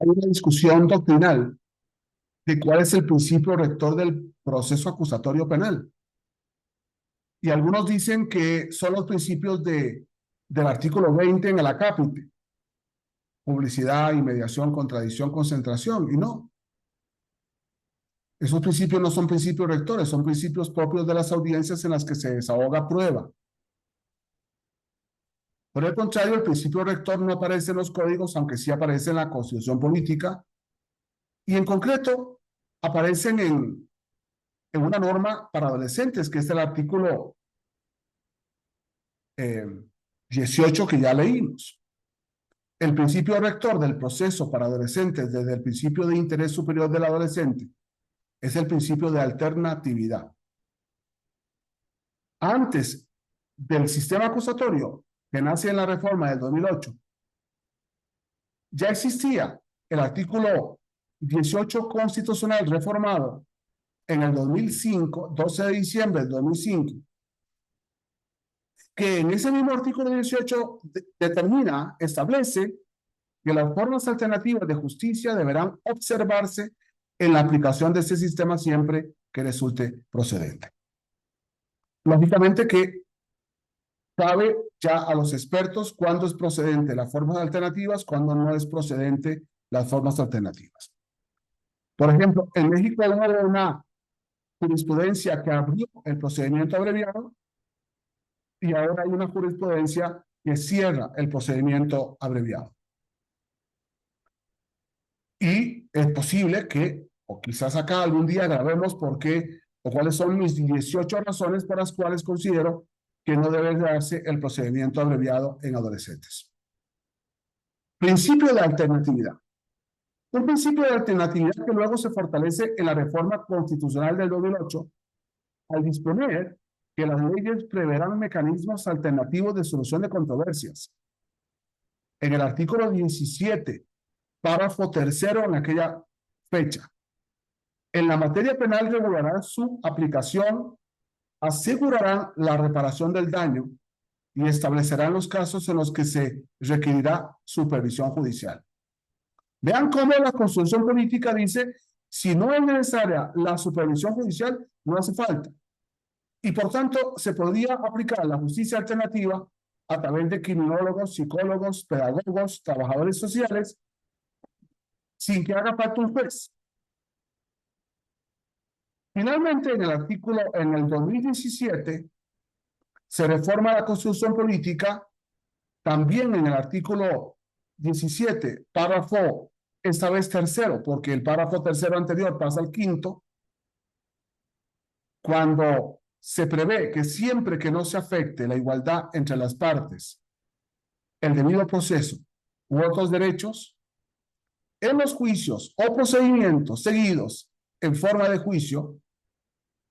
hay una discusión doctrinal de cuál es el principio rector del proceso acusatorio penal. Y algunos dicen que son los principios del artículo 20 en el acápite: publicidad, inmediación, contradicción, concentración. Y no, esos principios no son principios rectores, son principios propios de las audiencias en las que se desahoga prueba. Por el contrario, el principio rector no aparece en los códigos, aunque sí aparece en la Constitución política, y en concreto aparecen en una norma para adolescentes, que es el artículo 18 que ya leímos. El principio rector del proceso para adolescentes desde el principio de interés superior del adolescente es el principio de alternatividad. Antes del sistema acusatorio que nace en la reforma del 2008, ya existía el artículo 18 constitucional reformado en el 2005, 12 de diciembre del 2005, que en ese mismo artículo 18 determina, establece que las formas alternativas de justicia deberán observarse en la aplicación de ese sistema siempre que resulte procedente. Lógicamente que cabe ya a los expertos cuándo es procedente las formas alternativas, cuándo no es procedente las formas alternativas. Por ejemplo, en México hubo una jurisprudencia que abrió el procedimiento abreviado y ahora hay una jurisprudencia que cierra el procedimiento abreviado. Y es posible que, o quizás acá algún día grabemos por qué o cuáles son mis 18 razones por las cuales considero que no debe darse el procedimiento abreviado en adolescentes. Principio de alternatividad. Un principio de alternatividad que luego se fortalece en la reforma constitucional del 2008 al disponer que las leyes preverán mecanismos alternativos de solución de controversias. En el artículo 17, párrafo tercero en aquella fecha, en la materia penal regularán su aplicación, asegurarán la reparación del daño y establecerán los casos en los que se requerirá supervisión judicial. Vean cómo la Constitución política dice: si no es necesaria la supervisión judicial, no hace falta. Y por tanto, se podría aplicar la justicia alternativa a través de criminólogos, psicólogos, pedagogos, trabajadores sociales, sin que haga falta un juez. Finalmente, en el 2017, se reforma la Constitución política, también en el artículo 17, párrafo, esta vez tercero, porque el párrafo tercero anterior pasa al quinto, cuando se prevé que siempre que no se afecte la igualdad entre las partes, el debido proceso u otros derechos, en los juicios o procedimientos seguidos en forma de juicio,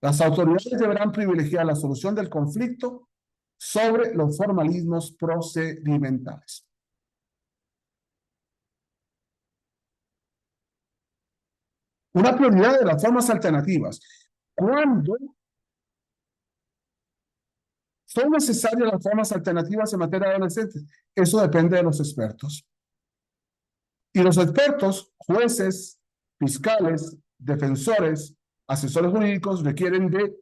las autoridades deberán privilegiar la solución del conflicto sobre los formalismos procedimentales. Una prioridad de las formas alternativas. ¿Cuándo son necesarias las formas alternativas en materia de adolescentes? Eso depende de los expertos. Y los expertos, jueces, fiscales, defensores, asesores jurídicos, requieren de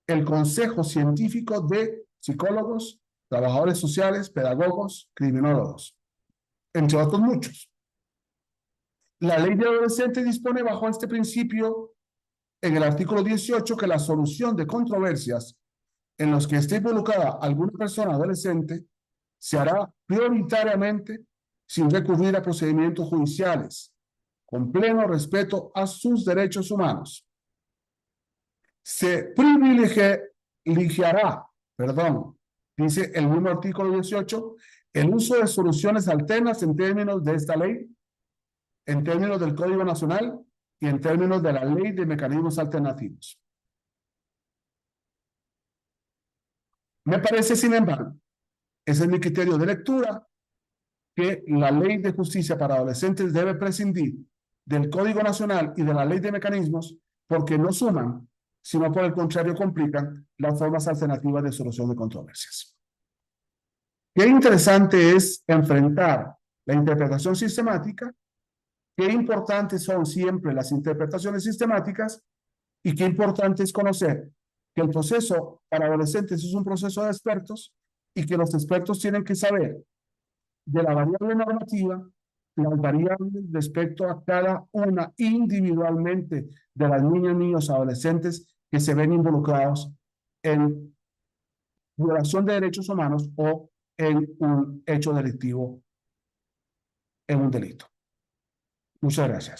el consejo científico de psicólogos, trabajadores sociales, pedagogos, criminólogos, entre otros muchos. La ley de adolescentes dispone bajo este principio en el artículo 18 que la solución de controversias en los que esté involucrada alguna persona adolescente se hará prioritariamente sin recurrir a procedimientos judiciales, con pleno respeto a sus derechos humanos. Se privilegiará, dice el mismo artículo 18, el uso de soluciones alternas en términos de esta ley, en términos del Código Nacional y en términos de la Ley de Mecanismos Alternativos. Me parece, sin embargo, ese es mi criterio de lectura, que la Ley de Justicia para Adolescentes debe prescindir del Código Nacional y de la Ley de Mecanismos porque no suman, sino por el contrario complican las formas alternativas de solución de controversias. Qué interesante es enfrentar La interpretación sistemática, qué importantes son siempre las interpretaciones sistemáticas y qué importante es conocer que el proceso para adolescentes es un proceso de expertos y que los expertos tienen que saber de la variable normativa, las variables respecto a cada una individualmente de las niñas, niños, adolescentes que se ven involucrados en violación de derechos humanos o en un hecho delictivo, en un delito. Muchas gracias.